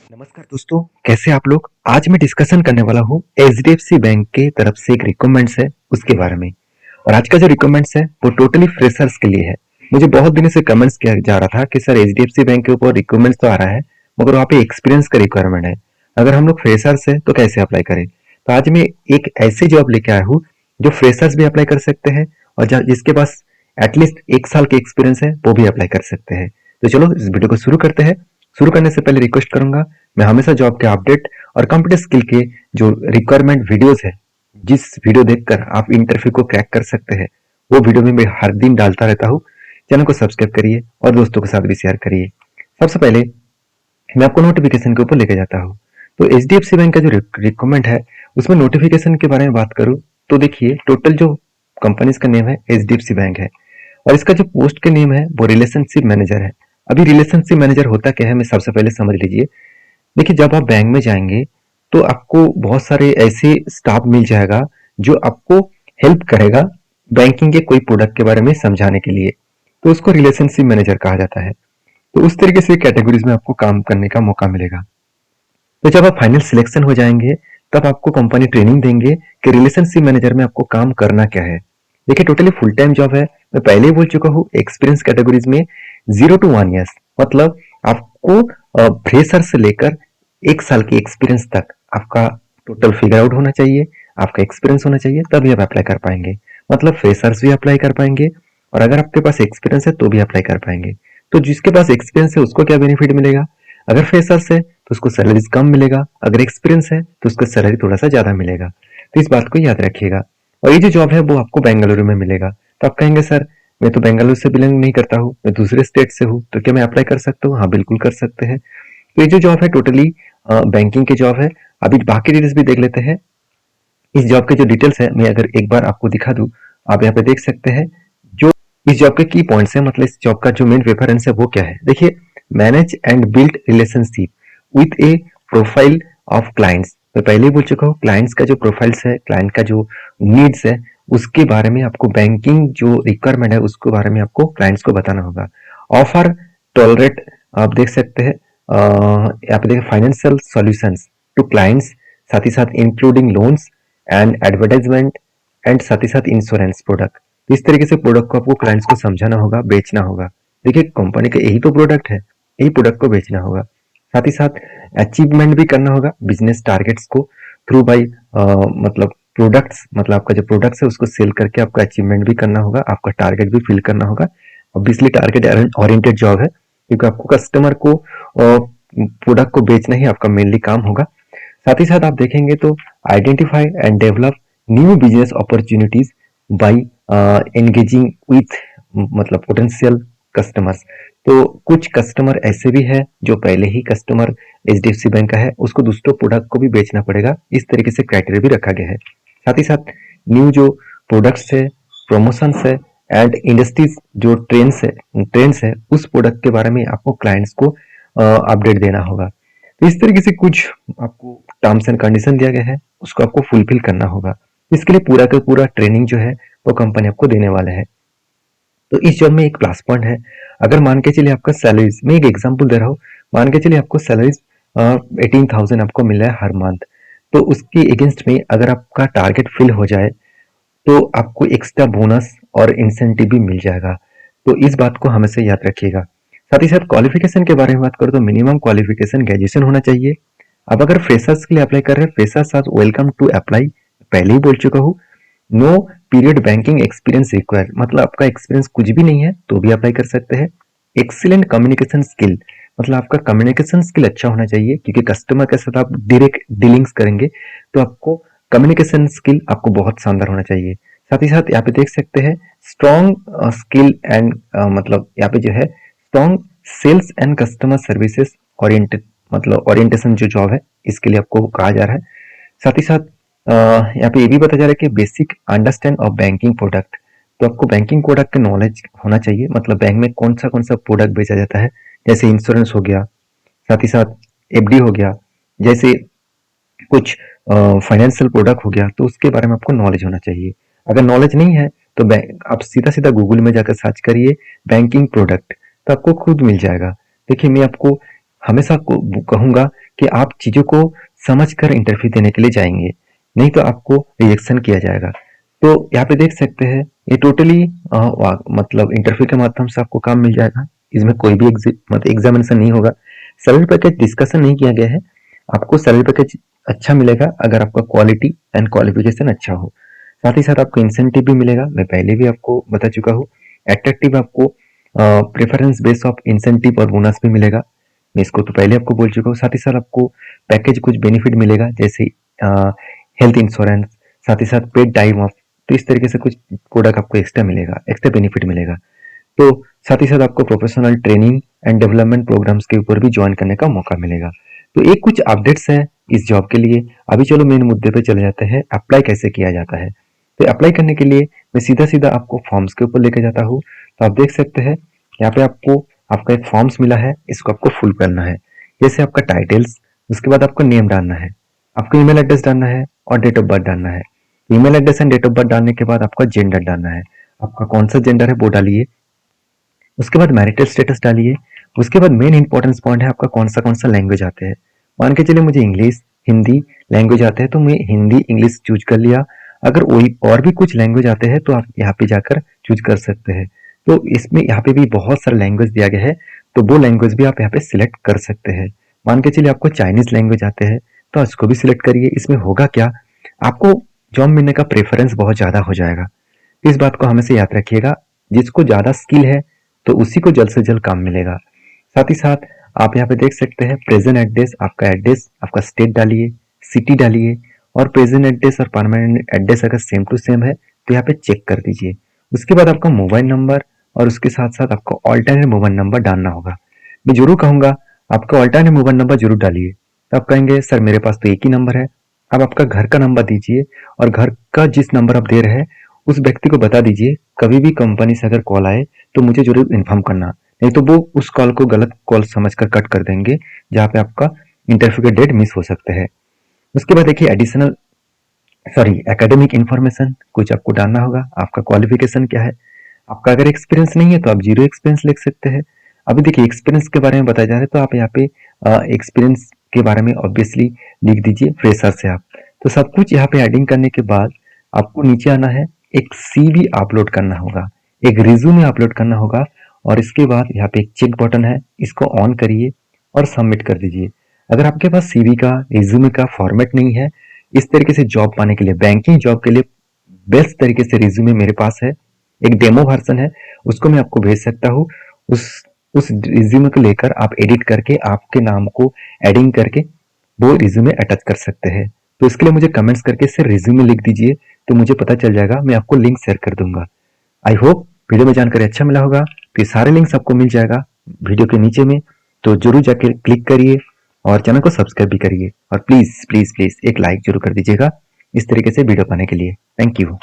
नमस्कार दोस्तों, कैसे आप लोग। आज मैं डिस्कशन करने वाला हूँ एचडीएफसी बैंक के तरफ से एक रिकमेंड्स है उसके बारे में। और आज का जो रिकमेंड्स है वो टोटली फ्रेशर्स के लिए है। मुझे बहुत दिनों से कमेंट्स किया जा रहा था कि सर एचडीएफसी बैंक के ऊपर रिकमेंड्स तो आ रहा है मगर वहाँ पे एक्सपीरियंस का रिक्वायरमेंट है। अगर हम लोग फ्रेशर्स है तो कैसे अप्लाई करें। तो आज मैं एक ऐसी जॉब लेके आया हूँ जो फ्रेशर्स भी अप्लाई कर सकते हैं और जिसके पास एटलीस्ट 1 साल की एक्सपीरियंस है वो भी अप्लाई कर सकते हैं। तो चलो इस वीडियो को शुरू करते हैं। शुरू करने से पहले रिक्वेस्ट करूंगा, मैं हमेशा जॉब के अपडेट और कंप्यूटर स्किल के जो रिक्वायरमेंट वीडियोस है, जिस वीडियो देखकर आप इंटरव्यू को क्रैक कर सकते हैं, वो वीडियो में मैं हर दिन डालता रहता हूँ। चैनल को सब्सक्राइब करिए और दोस्तों के साथ भी शेयर करिए। सबसे पहले मैं आपको नोटिफिकेशन के ऊपर लेके जाता हूँ। तो H D F C bank का जो रिक्वायरमेंट है उसमें नोटिफिकेशन के बारे में बात करूँ तो देखिए टोटल जो कंपनीज का नेम है H D F C bank है और इसका जो पोस्ट के नेम है वो रिलेशनशिप मैनेजर है। अभी रिलेशनशिप मैनेजर होता क्या है मैं सबसे पहले समझ लीजिए। देखिए जब आप बैंक में जाएंगे तो आपको बहुत सारे ऐसे स्टाफ मिल जाएगा जो आपको हेल्प करेगा बैंकिंग के कोई प्रोडक्ट के बारे में समझाने के लिए। तो उसको रिलेशनशिप मैनेजर कहा जाता है। तो उस तरीके से कैटेगरीज में आपको काम करने का मौका मिलेगा। तो जब आप फाइनल सिलेक्शन हो जाएंगे तब आपको कंपनी ट्रेनिंग देंगे कि रिलेशनशिप मैनेजर में आपको काम करना क्या है। देखिए टोटली फुल टाइम जॉब है। मैं पहले ही बोल चुका हूँ एक्सपीरियंस कैटेगरीज में 0 to 1 years, मतलब आपको फ्रेशर से लेकर 1 साल की एक्सपीरियंस तक आपका टोटल फिगर आउट होना चाहिए, आपका एक्सपीरियंस होना चाहिए, तभी आप अप्लाई कर पाएंगे। मतलब फ्रेशर्स भी अप्लाई कर पाएंगे और अगर आपके पास एक्सपीरियंस है तो भी अप्लाई कर पाएंगे। तो जिसके पास एक्सपीरियंस है उसको क्या बेनिफिट मिलेगा। अगर फ्रेशर्स है तो उसको सैलरी कम मिलेगा, अगर एक्सपीरियंस है तो उसको सैलरी थोड़ा सा ज्यादा मिलेगा। तो इस बात को याद रखिएगा। और ये जो जॉब है वो आपको बेंगलुरु में मिलेगा। तो आप कहेंगे सर मैं तो बेंगलुरु से बिलोंग नहीं करता हूँ, मैं दूसरे स्टेट से हूँ, तो क्या मैं अप्लाई कर सकता हूँ। हाँ बिल्कुल कर सकते हैं। तो ये जो जॉब है टोटली बैंकिंग की जॉब है। अभी बाकी डिटेल्स भी देख लेते हैं। इस जॉब के जो डिटेल्स है मैं अगर एक बार आपको दिखा दूं, आप यहाँ पे देख सकते हैं जो इस जॉब के की पॉइंट्स है, मतलब इस जॉब का जो मेन रेफरेंस है वो क्या है। देखिए manage and build relationship with A profile of clients. मैं पहले ही बोल चुका हूँ क्लाइंट्स का जो प्रोफाइल्स है, क्लाइंट का जो नीड्स है उसके बारे में आपको बैंकिंग जो रिक्वायरमेंट है उसके बारे में आपको क्लाइंट्स को बताना होगा। ऑफर टॉलरेट आप देख सकते हैं यहाँ पे देखिए फाइनेंशियल सॉल्यूशंस टू क्लाइंट्स, साथ ही साथ including loans and advertisement and साथ ही साथ इंश्योरेंस प्रोडक्ट। इस तरीके से प्रोडक्ट को आपको क्लाइंट्स को समझाना होगा, बेचना होगा। देखिए कंपनी का यही तो प्रोडक्ट है, यही प्रोडक्ट को बेचना होगा। साथ ही साथ अचीवमेंट भी करना होगा बिजनेस टारगेट्स को थ्रू बाई मतलब प्रोडक्ट्स, मतलब आपका जो प्रोडक्ट्स है उसको सेल करके आपका अचीवमेंट भी करना होगा, आपका टारगेट भी फिल करना होगा। ऑब्वियसली टारगेट ओरिएंटेड जॉब है क्योंकि आपको कस्टमर को प्रोडक्ट को बेचना ही आपका मेनली काम होगा। साथ ही साथ आप देखेंगे तो identify and develop new business opportunities by engaging with मतलब पोटेंशियल कस्टमर्स। तो कुछ कस्टमर ऐसे भी है जो पहले ही कस्टमर एचडीएफसी बैंक का है, उसको दूसरों प्रोडक्ट को भी बेचना पड़ेगा। इस तरीके से क्राइटेरिया भी रखा गया है। साथ ही साथ न्यू जो प्रोडक्ट्स है, प्रमोशंस है एंड इंडस्ट्रीज जो ट्रेंड्स है उस प्रोडक्ट के बारे में आपको क्लाइंट्स को अपडेट देना होगा। तो इस तरीके से कुछ आपको टर्म्स एंड कंडीशन दिया गया है, उसको आपको फुलफिल करना होगा। इसके लिए पूरा का पूरा ट्रेनिंग जो है वो कंपनी आपको देने वाला है। तो इस जॉब में एक प्लस पॉइंट है, अगर मान के चलिए आपका सैलरीज, मैं एक एग्जांपल दे रहा हूँ, मान के चलिए आपको सैलरीज 18,000 आपको मिल रहा है हर मंथ। तो उसके अगेंस्ट में अगर आपका टारगेट फिल हो जाए तो आपको एक्स्ट्रा बोनस और इंसेंटिव भी मिल जाएगा। तो इस बात को हमेशा याद रखिएगा। साथ ही साथ क्वालिफिकेशन के बारे में बात करो तो मिनिमम क्वालिफिकेशन ग्रेजुएशन होना चाहिए। अब अगर फ्रेशर्स के लिए अप्लाई कर रहे हैं, freshers are welcome to apply, पहले ही बोल चुका हूँ। No period banking experience required, मतलब आपका एक्सपीरियंस कुछ भी नहीं है तो भी अप्लाई कर सकते हैं। एक्सीलेंट कम्युनिकेशन स्किल, मतलब आपका कम्युनिकेशन स्किल अच्छा होना चाहिए क्योंकि कस्टमर के साथ आप डायरेक्ट डीलिंग्स करेंगे तो आपको कम्युनिकेशन स्किल आपको बहुत शानदार होना चाहिए। साथ ही साथ यहाँ पे देख सकते हैं स्ट्रॉन्ग स्किल एंड मतलब यहाँ पे जो है strong sales and customer services oriented, मतलब ओरिएंटेशन जो जॉब है इसके लिए आपको कहा जा रहा है। साथ ही साथ यहाँ पे ये भी बताया जा रहा है कि basic understand of banking product. तो आपको बैंकिंग प्रोडक्ट का नॉलेज होना चाहिए, मतलब बैंक में कौन सा प्रोडक्ट बेचा जाता है, जैसे इंश्योरेंस हो गया, साथ ही साथ एफडी हो गया, जैसे कुछ फाइनेंशियल प्रोडक्ट हो गया, तो उसके बारे में आपको नॉलेज होना चाहिए। अगर नॉलेज नहीं है तो आप सीधा सीधा गूगल में जाकर सर्च करिए बैंकिंग प्रोडक्ट, तो आपको खुद मिल जाएगा। देखिए मैं आपको हमेशा कहूँगा कि आप चीज़ों को समझकर इंटरव्यू देने के लिए जाएंगे, नहीं तो आपको रिजेक्शन किया जाएगा। तो यहाँ पे देख सकते हैं ये टोटली मतलब इंटरव्यू के माध्यम से आपको काम मिल जाएगा। इसमें कोई भी मतलब एग्जामिनेशन नहीं होगा। सैलरी पैकेज डिस्कशन नहीं किया गया है। आपको सैलरी पैकेज अच्छा मिलेगा अगर आपका क्वालिटी एंड क्वालिफिकेशन अच्छा हो। साथ ही साथ आपको इंसेंटिव भी मिलेगा, मैं पहले भी आपको बता चुका हूँ। एट्रैक्टिव आपको प्रेफरेंस बेस ऑफ इंसेंटिव और बोनस भी मिलेगा, मैं इसको तो पहले आपको बोल चुका हूँ। साथ ही साथ आपको पैकेज कुछ बेनिफिट मिलेगा, जैसे हेल्थ इंश्योरेंस, साथ ही साथ पेड टाइम ऑफ। तो इस तरीके से कुछ प्रोडक्ट आपको एक्स्ट्रा मिलेगा, एक्स्ट्रा बेनिफिट मिलेगा। तो साथ ही साथ आपको professional training and development programmes के ऊपर भी ज्वाइन करने का मौका मिलेगा। तो ये कुछ अपडेट्स है इस जॉब के लिए। अभी चलो मेन मुद्दे पे चले जाते हैं, अप्लाई कैसे किया जाता है। तो अप्लाई करने के लिए मैं सीधा सीधा आपको फॉर्म्स के ऊपर लेके जाता हूँ। तो आप देख सकते हैं यहाँ पे आपको आपका एक फॉर्म्स मिला है, इसको आपको फुल करना है। जैसे आपका टाइटल्स, उसके बाद आपको नेम डालना है, आपको ईमेल एड्रेस डालना है और डेट ऑफ बर्थ डालना है। Email address and date of birth डालने के बाद आपका जेंडर डालना है, आपका कौन सा जेंडर है वो डालिए। उसके बाद मैरिटल स्टेटस डालिए। उसके बाद मेन इंपॉर्टेंस पॉइंट है आपका कौन सा लैंग्वेज आते हैं। मान के चलिए मुझे इंग्लिश हिंदी लैंग्वेज आते हैं तो मैं हिंदी इंग्लिश चूज कर लिया। अगर वही और भी कुछ लैंग्वेज आते हैं तो आप यहाँ पे जाकर चूज कर सकते हैं। तो इसमें यहाँ पे भी बहुत सारा लैंग्वेज दिया गया है, तो वो लैंग्वेज भी आप यहाँ पे सिलेक्ट कर सकते हैं। मान के चलिए आपको चाइनीज लैंग्वेज आते हैं तो इसको भी सिलेक्ट करिए। इसमें होगा क्या, आपको जॉब मिलने का प्रेफरेंस बहुत ज्यादा हो जाएगा। इस बात को हमेशा याद रखिएगा, जिसको ज्यादा स्किल है तो उसी को जल्द से जल्द काम मिलेगा। साथ ही साथ आप यहाँ पे देख सकते हैं प्रेजेंट एड्रेस आपका स्टेट डालिए, सिटी डालिए, और प्रेजेंट एड्रेस और परमानेंट एड्रेस अगर सेम टू सेम है तो यहाँ पे चेक कर दीजिए। उसके बाद आपका मोबाइल नंबर और उसके साथ साथ आपको ऑल्टरनेट मोबाइल नंबर डालना होगा। मैं जरूर कहूंगा आपका ऑल्टरनेट मोबाइल नंबर जरूर डालिए। तो आप कहेंगे सर मेरे पास तो एक ही नंबर है। अब आपका घर का नंबर दीजिए, और घर का जिस नंबर आप दे रहे हैं उस व्यक्ति को बता दीजिए कभी भी कंपनी से अगर कॉल आए तो मुझे जरूर इन्फॉर्म करना, नहीं तो वो उस कॉल को गलत कॉल समझकर कट कर देंगे, जहाँ पे आपका इंटरव्यू का डेट मिस हो सकते हैं। उसके बाद देखिए एडिशनल एकेडमिक इन्फॉर्मेशन कुछ आपको डालना होगा। आपका क्वालिफिकेशन क्या है, आपका अगर एक्सपीरियंस नहीं है तो आप जीरो एक्सपीरियंस लिख सकते हैं। अभी देखिए एक्सपीरियंस के बारे में बताया जा रहा है तो आप यहाँ पे एक्सपीरियंस के बारे में ऑब्वियसली लिख दीजिए, फ्रेशर से आप। तो सब कुछ यहाँ पे एडिंग करने के बाद आपको नीचे आना है, एक सीवी अपलोड करना होगा, एक रिज्यूमे अपलोड करना होगा, और इसके बाद यहाँ पे एक चेक बटन है, इसको ऑन करिए और सबमिट कर दीजिए। अगर आपके पास सीवी का रिज्यूमे का फॉर्मेट नहीं है, इस तरीके से जॉब पाने के लिए, बैंकिंग जॉब के लिए बेस्ट तरीके से रिज्यूमे मेरे पास है, एक डेमो वर्जन है, उसको मैं आपको भेज सकता हूँ। उस उस रिज्यूमे को लेकर आप एडिट करके आपके नाम को एडिंग करके वो रिज्यूमे अटैच कर सकते हैं। तो इसके लिए मुझे कमेंट्स करके सिर्फ रिज्यूमे लिख दीजिए, तो मुझे पता चल जाएगा, मैं आपको लिंक शेयर कर दूंगा। आई होप वीडियो में जानकारी अच्छा मिला होगा। तो ये सारे लिंक्स आपको मिल जाएगा वीडियो के नीचे में, तो जरूर जाके क्लिक करिए और चैनल को सब्सक्राइब भी करिए, और प्लीज प्लीज प्लीज एक लाइक जरूर कर दीजिएगा इस तरीके से वीडियो पाने के लिए। Thank you.